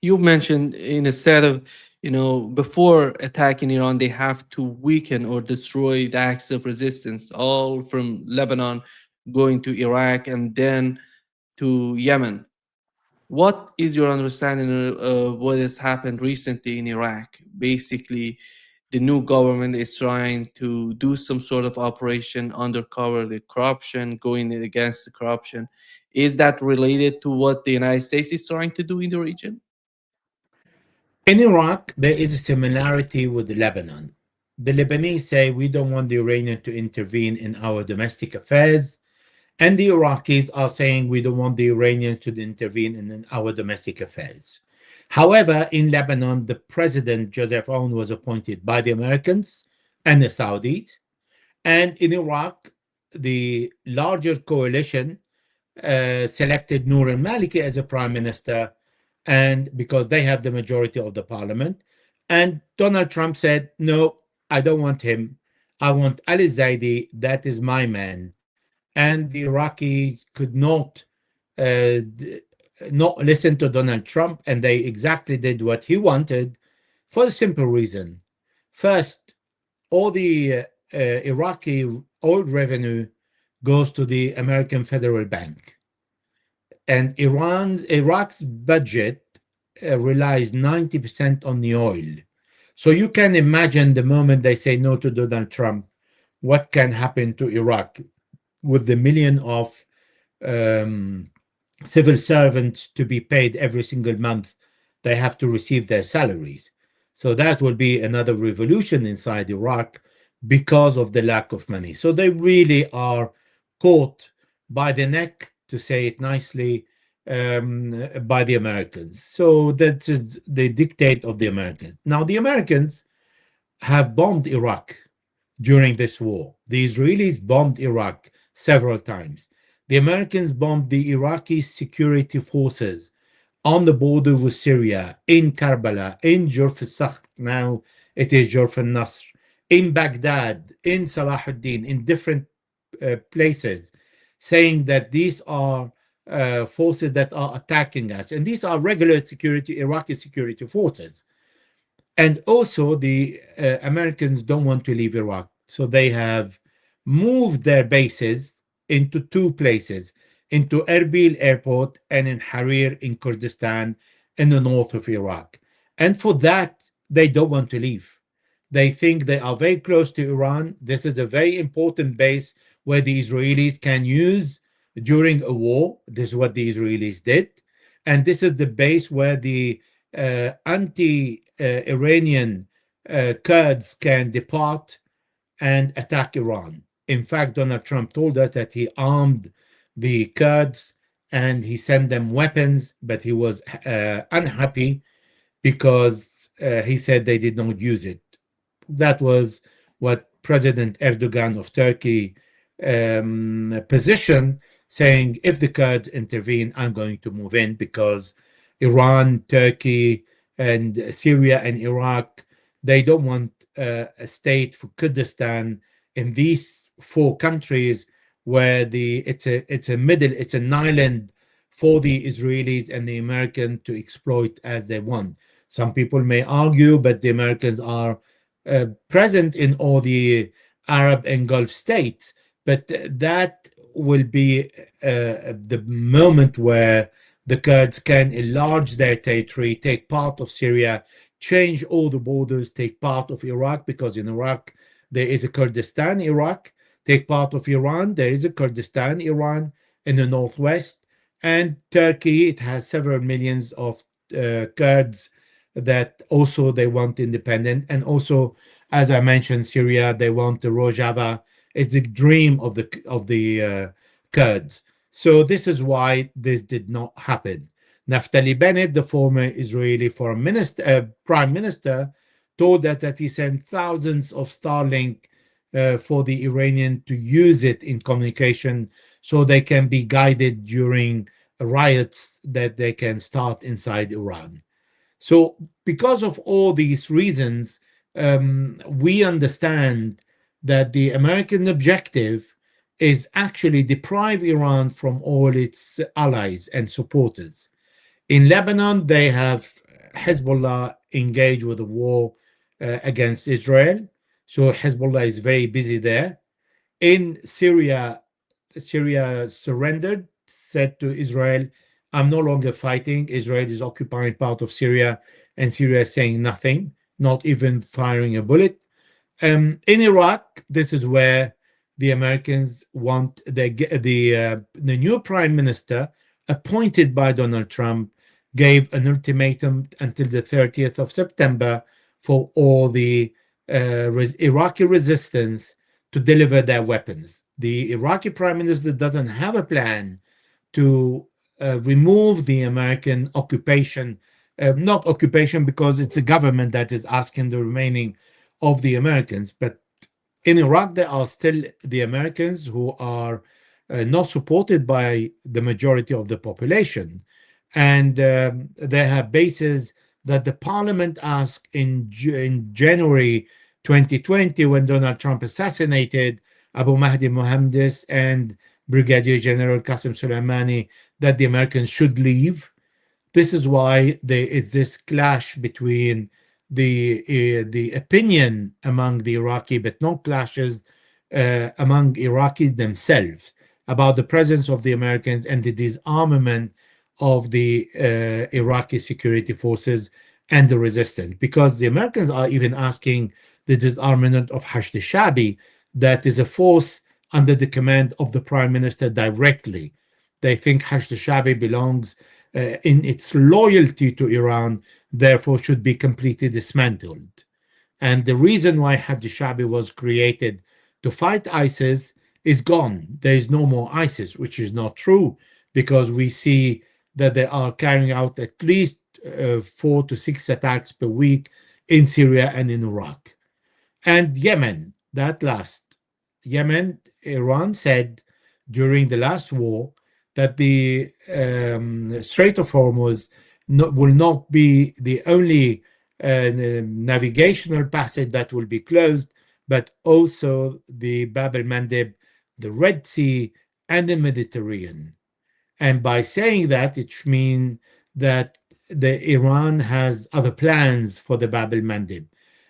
You mentioned instead of, before attacking Iran, they have to weaken or destroy the axis of resistance, all from Lebanon going to Iraq and then to Yemen. What is your understanding of what has happened recently in Iraq? Basically, the new government is trying to do some sort of operation undercover the corruption, going against the corruption. Is that related to what the United States is trying to do in the region? In Iraq, there is a similarity with Lebanon. The Lebanese say we don't want the Iranian to intervene in our domestic affairs, and the Iraqis are saying we don't want the Iranians to intervene in our domestic affairs. However, in Lebanon, the president, Joseph Aoun, was appointed by the Americans and the Saudis. And in Iraq, the larger coalition selected Noor al-Maliki as a prime minister, and because they have the majority of the parliament. And Donald Trump said, no, I don't want him. I want Ali Zaidi. That is my man. And the Iraqis could uh, not listen to Donald Trump, and they exactly did what he wanted for a simple reason. First, all the Iraqi oil revenue goes to the American Federal Bank. And Iraq's budget relies 90% on the oil. So you can imagine the moment they say no to Donald Trump, what can happen to Iraq with the million of um, civil servants to be paid every single month. They have to receive their salaries. So that will be another revolution inside Iraq because of the lack of money. So they really are caught by the neck, to say it nicely, by the Americans. So that is the dictate of the Americans. Now, the Americans have bombed Iraq during this war. The Israelis bombed Iraq several times. The Americans bombed the Iraqi security forces on the border with Syria, in Karbala, in Jurf al-Sakh, now it is Jurf al-Nasr, in Baghdad, in Salahuddin, in different places, saying that these are forces that are attacking us. And these are regular Iraqi security forces. And also, the Americans don't want to leave Iraq. So they have moved their bases into two places, into Erbil airport and in Harir in Kurdistan in the north of Iraq. And for that, they don't want to leave. They think they are very close to Iran. This is a very important base where the Israelis can use during a war. This is what the Israelis did. And this is the base where the anti-Iranian Kurds can depart and attack Iran. In fact, Donald Trump told us that he armed the Kurds and he sent them weapons, but he was unhappy because he said they did not use it. That was what President Erdogan of Turkey positioned, saying, if the Kurds intervene, I'm going to move in, because Iran, Turkey, and Syria and Iraq, they don't want a state for Kurdistan in these four countries where it's an island for the Israelis and the Americans to exploit as they want. Some people may argue, but the Americans are present in all the Arab and Gulf states, but that will be the moment where the Kurds can enlarge their territory, take part of Syria, change all the borders, take part of Iraq, because in Iraq there is a Kurdistan, Iraq, take part of Iran, there is a Kurdistan, Iran in the northwest, and Turkey, it has several millions of Kurds that also they want independent, and also, as I mentioned, Syria, they want the Rojava. It's a dream of the Kurds. So this is why this did not happen. Naftali Bennett, the former Israeli prime minister, told us that he sent thousands of Starlink for the Iranian to use it in communication so they can be guided during riots that they can start inside Iran. So because of all these reasons, we understand that the American objective is actually deprive Iran from all its allies and supporters. In Lebanon, they have Hezbollah engaged with the war against Israel. So Hezbollah is very busy there. In Syria, Syria surrendered, said to Israel, I'm no longer fighting. Israel is occupying part of Syria, and Syria is saying nothing, not even firing a bullet. In Iraq, this is where the Americans want the new prime minister appointed by Donald Trump gave an ultimatum until the 30th of September for all the Iraqi resistance to deliver their weapons. The Iraqi prime minister doesn't have a plan to remove the American occupation, not occupation because it's a government that is asking the remaining of the Americans, but in Iraq, there are still the Americans who are not supported by the majority of the population. And they have bases that the parliament asked in January 2020 when Donald Trump assassinated Abu Mahdi Mohammed and Brigadier General Qasem Soleimani that the Americans should leave. This is why there is this clash between the opinion among the Iraqi, but no clashes among Iraqis themselves about the presence of the Americans and the disarmament of the Iraqi security forces and the resistance. Because the Americans are even asking the disarmament of Hashd al-Shabi, that is a force under the command of the prime minister directly. They think Hashd al-Shabi belongs in its loyalty to Iran, therefore should be completely dismantled. And the reason why Hashd al-Shabi was created to fight ISIS is gone. There is no more ISIS, which is not true, because we see that they are carrying out at least 4 to 6 attacks per week in Syria and in Iraq. And Yemen, that last. Yemen, Iran said during the last war that the Strait of Hormuz will not be the only navigational passage that will be closed, but also the Bab el-Mandeb, the Red Sea, and the Mediterranean. And by saying that, it means that Iran has other plans for the Bab el-Mandeb.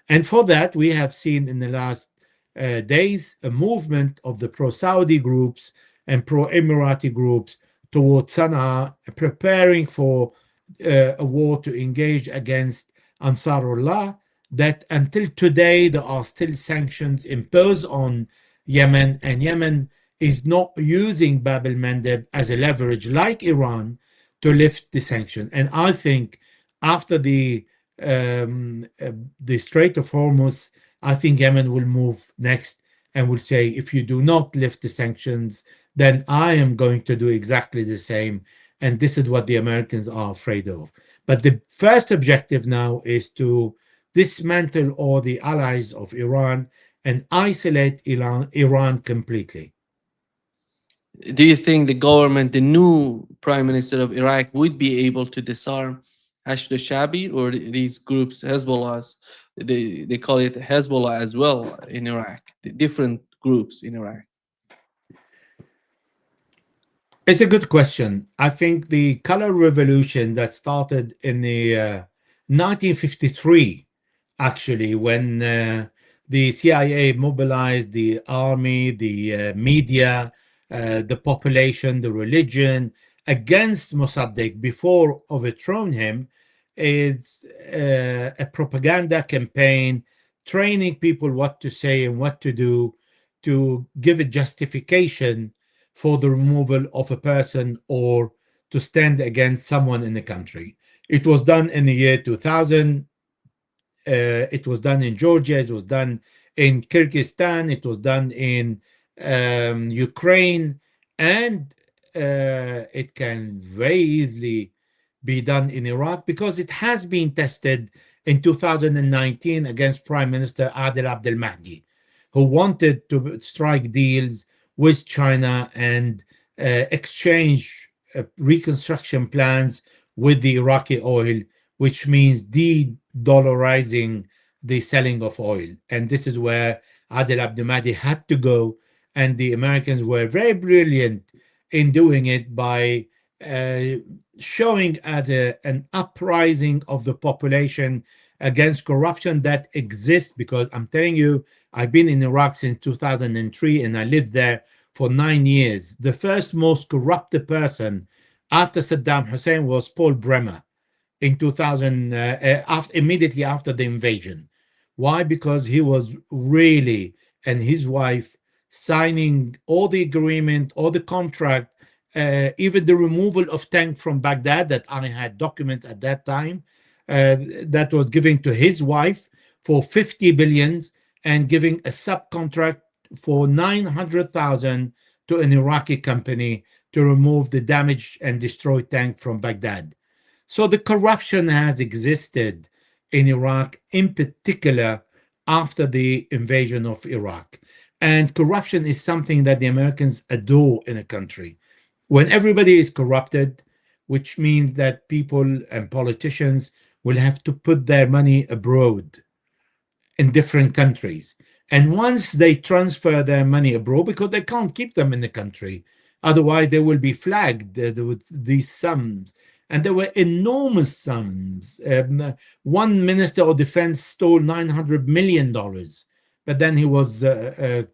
And for that, we have seen in the last days a movement of the pro-Saudi groups and pro-Emirati groups towards Sana'a, preparing for a war to engage against Ansarullah, that until today there are still sanctions imposed on Yemen, and Yemen is not using Bab el-Mandeb as a leverage like Iran to lift the sanction. And I think after the Strait of Hormuz, I think Yemen will move next and will say, if you do not lift the sanctions, then I am going to do exactly the same. And this is what the Americans are afraid of. But the first objective now is to dismantle all the allies of Iran and isolate Iran completely. Do you think the government, the new prime minister of Iraq, would be able to disarm Hashd al-Shabi or these groups, Hezbollahs? They call it Hezbollah as well in Iraq, the different groups in Iraq. It's a good question. I think the color revolution that started in the 1953, actually, when the CIA mobilized the army, the media, the population, the religion against Mossadegh before overthrowing him, is a propaganda campaign training people what to say and what to do to give a justification for the removal of a person or to stand against someone in the country. It was done in the year 2000. It was done in Georgia. It was done in Kyrgyzstan. It was done in Ukraine. And it can very easily be done in Iraq because it has been tested in 2019 against Prime Minister Adel Abdel Mahdi, who wanted to strike deals with China and exchange reconstruction plans with the Iraqi oil, which means de-dollarizing the selling of oil. And this is where Adel Abdel Mahdi had to go, and the Americans were very brilliant in doing it by showing as an uprising of the population against corruption that exists. Because I'm telling you, I've been in Iraq since 2003 and I lived there for 9 years. The first most corrupted person after Saddam Hussein was Paul Bremer in 2000, immediately after the invasion. Why? Because he was really, and his wife, signing all the agreement, all the contract, even the removal of tank from Baghdad that I had documents at that time, that was given to his wife for 50 billions and giving a subcontract for 900,000 to an Iraqi company to remove the damaged and destroyed tank from Baghdad. So the corruption has existed in Iraq, in particular after the invasion of Iraq. And corruption is something that the Americans adore in a country. When everybody is corrupted, which means that people and politicians will have to put their money abroad in different countries. And once they transfer their money abroad, because they can't keep them in the country, otherwise they will be flagged with these sums. And there were enormous sums. One minister of defense stole $900 million, but then he was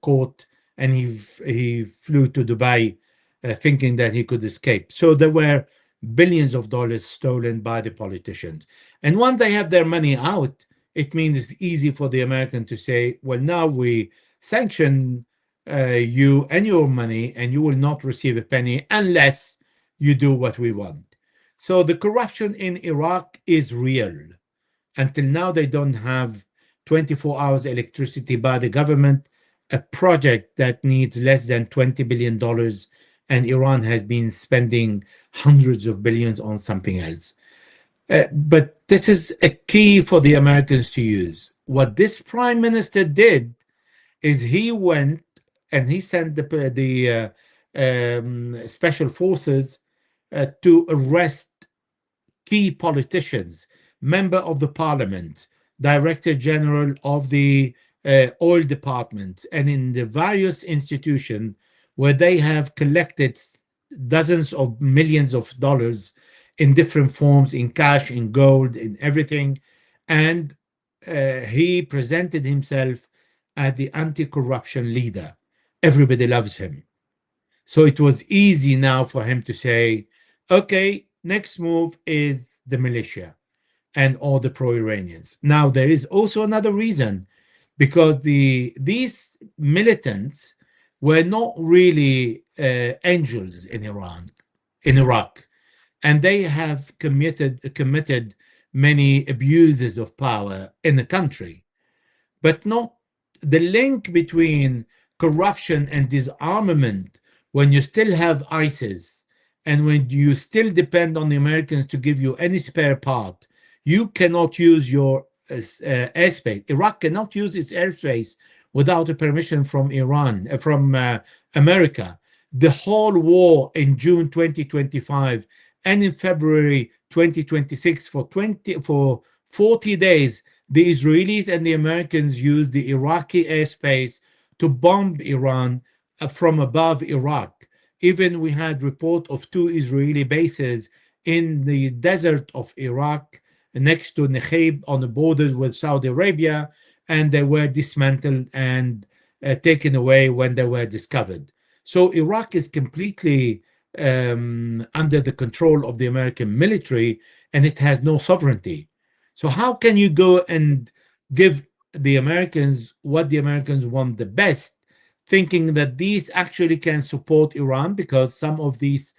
caught and he flew to Dubai thinking that he could escape. So there were billions of dollars stolen by the politicians. And once they have their money out, it means it's easy for the American to say, well, now we sanction you and your money, and you will not receive a penny unless you do what we want. So the corruption in Iraq is real. Until now, they don't have 24 hours electricity by the government, a project that needs less than $20 billion, and Iran has been spending hundreds of billions on something else. But this is a key for the Americans to use. What this prime minister did is he went and he sent the special forces to arrest key politicians, member of the parliament, director general of the oil department, and in the various institutions where they have collected dozens of millions of dollars in different forms, in cash, in gold, in everything. And he presented himself as the anti-corruption leader. Everybody loves him. So it was easy now for him to say, okay, next move is the militia and all the pro-Iranians. Now, there is also another reason, because these militants were not really angels in Iraq, and they have committed many abuses of power in the country, but not the link between corruption and disarmament. When you still have ISIS and when you still depend on the Americans to give you any spare part, you cannot use your airspace. Iraq cannot use its airspace without a permission from America. The whole war in June 2025 and in February 2026, for 40 days, the Israelis and the Americans used the Iraqi airspace to bomb Iran from above Iraq. Even we had report of 2 Israeli bases in the desert of Iraq next to Nekheb on the borders with Saudi Arabia, and they were dismantled and taken away when they were discovered. So Iraq is completely under the control of the American military, and it has no sovereignty. So how can you go and give the Americans what the Americans want the best, thinking that these actually can support Iran, because some of these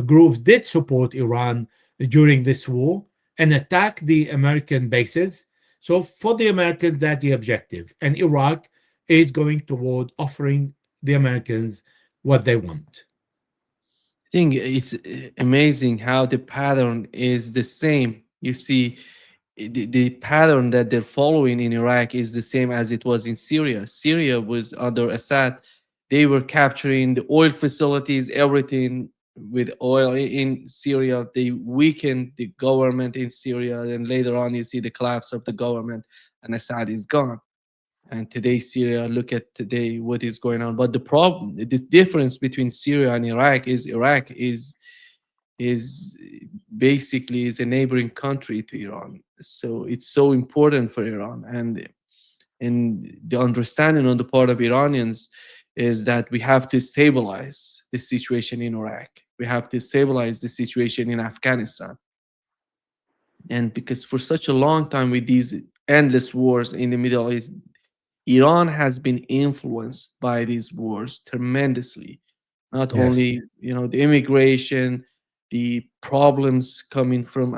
groups did support Iran during this war and attack the American bases. So for the Americans, that's the objective. And Iraq is going toward offering the Americans what they want. I think it's amazing how the pattern is the same. You see, the pattern that they're following in Iraq is the same as it was in Syria. Syria was under Assad. They were capturing the oil facilities, everything with oil in Syria. They weakened the government in Syria. Then later on, you see the collapse of the government, and Assad is gone. And today, Syria, look at today what is going on. But the problem, the difference between Syria and Iraq is is basically is a neighboring country to Iran. So it's so important for Iran. And the understanding on the part of Iranians is that we have to stabilize the situation in Iraq. We have to stabilize the situation in Afghanistan. And because for such a long time with these endless wars in the Middle East, Iran has been influenced by these wars tremendously. Not Yes. only the immigration, the problems coming from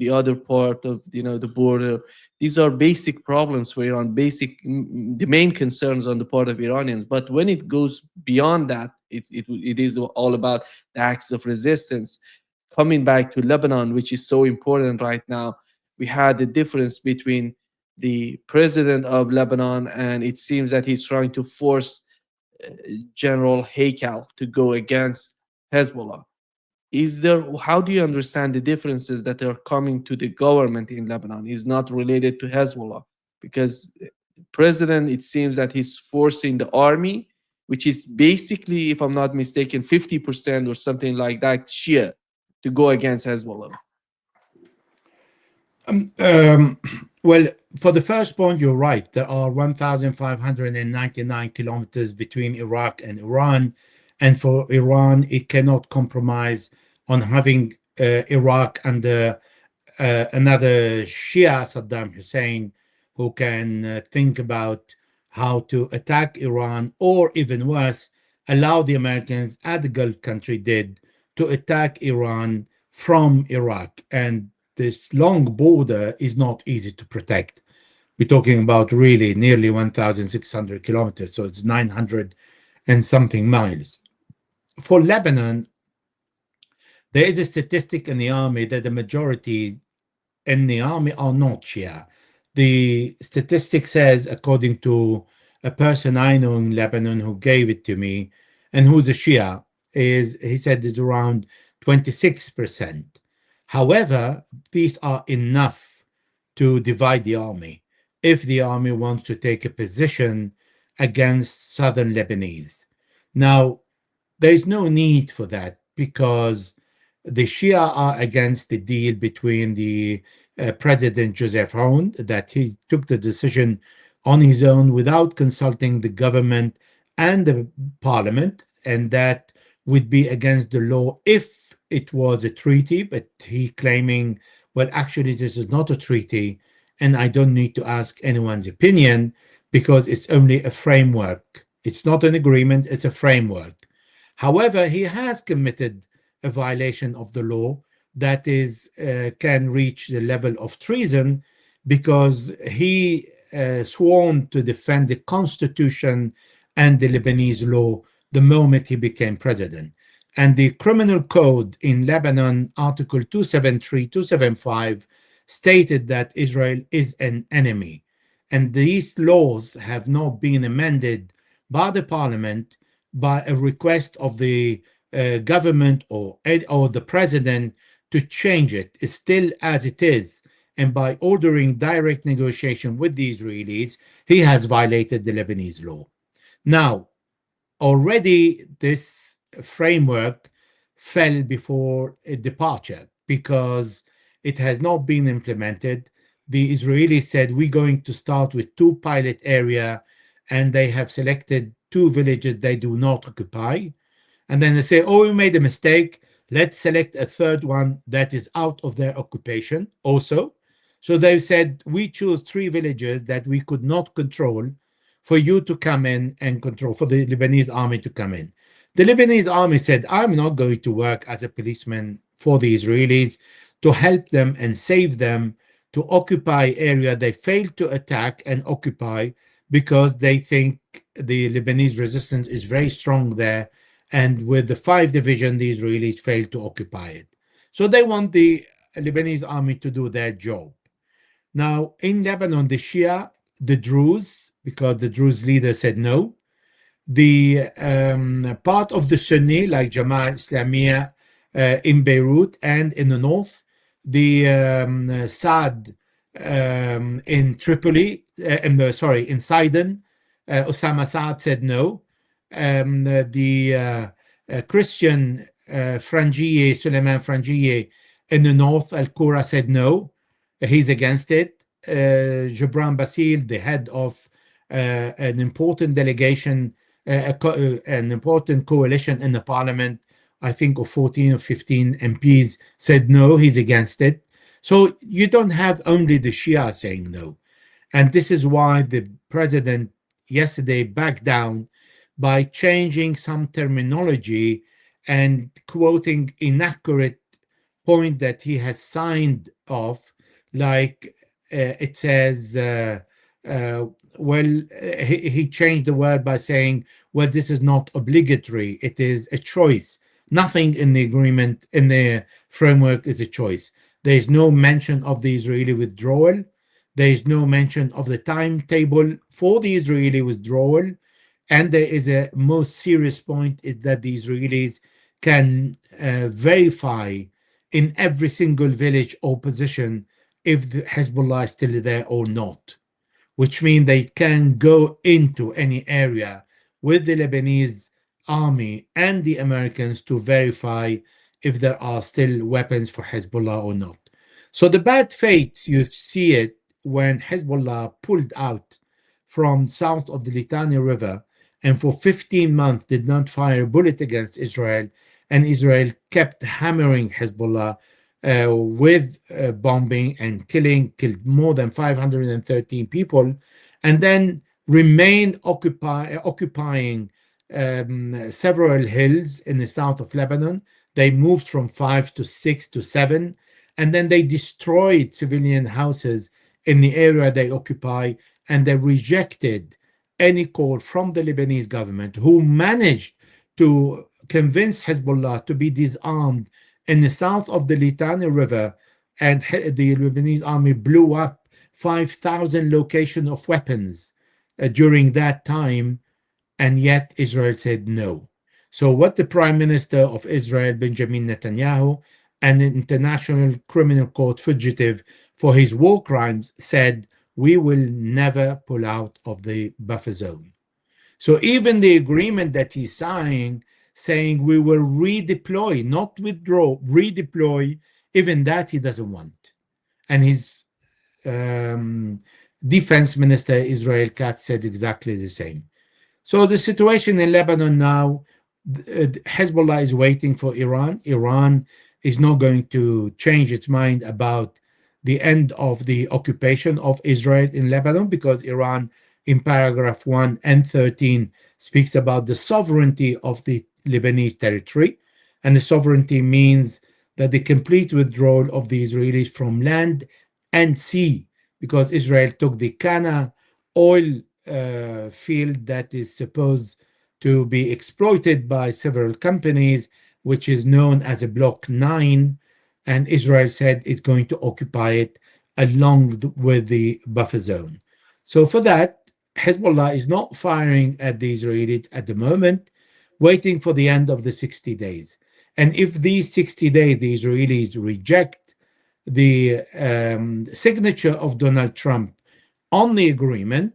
the other part of the border. These are basic problems for Iran, the main concerns on the part of Iranians. But when it goes beyond that, it is all about the acts of resistance. Coming back to Lebanon, which is so important right now, we had the difference between the president of Lebanon, and it seems that he's trying to force uh, General Haikal to go against Hezbollah. Is there? How do you understand the differences that are coming to the government in Lebanon? Is not related to Hezbollah because president, it seems that he's forcing the army, which is basically, if I'm not mistaken, 50% or something like that, Shia, to go against Hezbollah. Um, well, for the first point, you're right. There are 1,599 kilometers between Iraq and Iran. And for Iran, it cannot compromise on having Iraq under another Shia Saddam Hussein who can think about how to attack Iran, or even worse, allow the Americans, as the Gulf country did, to attack Iran from Iraq. And this long border is not easy to protect. We're talking about really nearly 1,600 kilometers, so it's 900 and something miles. For Lebanon, there is a statistic in the army that the majority in the army are not Shia. The statistic says, according to a person I know in Lebanon who gave it to me and who's a Shia, is he said is around 26%. However, these are enough to divide the army if the army wants to take a position against southern Lebanese. Now, there is no need for that because the Shia are against the deal between the President Joseph Aoun, that he took the decision on his own without consulting the government and the parliament, and that would be against the law if it was a treaty. But he claiming, well, actually, this is not a treaty, and I don't need to ask anyone's opinion because it's only a framework. It's not an agreement, it's a framework. However, he has committed a violation of the law that is can reach the level of treason because he sworn to defend the constitution and the Lebanese law the moment he became president. And the criminal code in Lebanon, Article 273, 275, stated that Israel is an enemy. And these laws have not been amended by the parliament by a request of the government or the president to change it. It's still as it is. And by ordering direct negotiation with the Israelis, he has violated the Lebanese law. Now, already this framework fell before a departure because it has not been implemented. The Israelis said, we're going to start with 2 pilot area, and they have selected 2 villages they do not occupy. And then they say, oh, we made a mistake. Let's select a 3rd one that is out of their occupation also. So they said, we choose 3 villages that we could not control for you to come in and control, for the Lebanese army to come in. The Lebanese army said, I'm not going to work as a policeman for the Israelis to help them and save them to occupy area they failed to attack and occupy because they think the Lebanese resistance is very strong there. And with the 5 division, the Israelis failed to occupy it. So they want the Lebanese army to do their job. Now, in Lebanon, the Shia, the Druze, because the Druze leader said no, the part of the Sunni, like Jama'at Islamiyah in Beirut and in the north, the Saad in Tripoli, in Sidon, Osama Saad said no. The Christian Frangieh, Suleiman Frangieh in the north, Al Qura said no, he's against it. Gibran Basil, the head of an important delegation, an important coalition in the parliament, I think of 14 or 15 MPs, said no, he's against it. So you don't have only the Shia saying no. And this is why the president yesterday backed down by changing some terminology and quoting inaccurate point that he has signed off, like it says, he changed the word by saying, well, this is not obligatory, it is a choice. Nothing in the agreement, in the framework, is a choice. There is no mention of the Israeli withdrawal. There is no mention of the timetable for the Israeli withdrawal. And there is a most serious point, is that the Israelis can verify in every single village or position if the Hezbollah is still there or not, which means they can go into any area with the Lebanese army and the Americans to verify if there are still weapons for Hezbollah or not. So the bad fate, you see it when Hezbollah pulled out from south of the Litani River and for 15 months did not fire a bullet against Israel, and Israel kept hammering Hezbollah with bombing and killed more than 513 people, and then remained occupying several hills in the south of Lebanon. They moved from 5 to 6 to 7, and then they destroyed civilian houses in the area they occupy, and they rejected any call from the Lebanese government, who managed to convince Hezbollah to be disarmed in the south of the Litani River, and the Lebanese army blew up 5,000 locations of weapons during that time, and yet Israel said no. So what the Prime Minister of Israel, Benjamin Netanyahu, and the International Criminal Court fugitive for his war crimes, said, we will never pull out of the buffer zone. So even the agreement that he's saying we will redeploy, not withdraw, redeploy, even that he doesn't want. And his defense minister, Israel Katz, said exactly the same. So the situation in Lebanon now, Hezbollah is waiting for Iran. Iran is not going to change its mind about the end of the occupation of Israel in Lebanon, because Iran, in paragraph 1 and 13, speaks about the sovereignty of the Lebanese territory. And the sovereignty means that the complete withdrawal of the Israelis from land and sea, because Israel took the Kana oil field that is supposed to be exploited by several companies, which is known as a Block 9, and Israel said it's going to occupy it along with the buffer zone. So for that, Hezbollah is not firing at the Israelis at the moment, waiting for the end of the 60 days. And if these 60 days the Israelis reject the signature of Donald Trump on the agreement,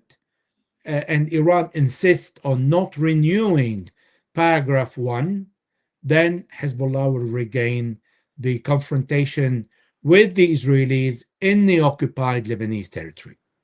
and Iran insists on not renewing paragraph 1, then Hezbollah will regain the confrontation with the Israelis in the occupied Lebanese territory.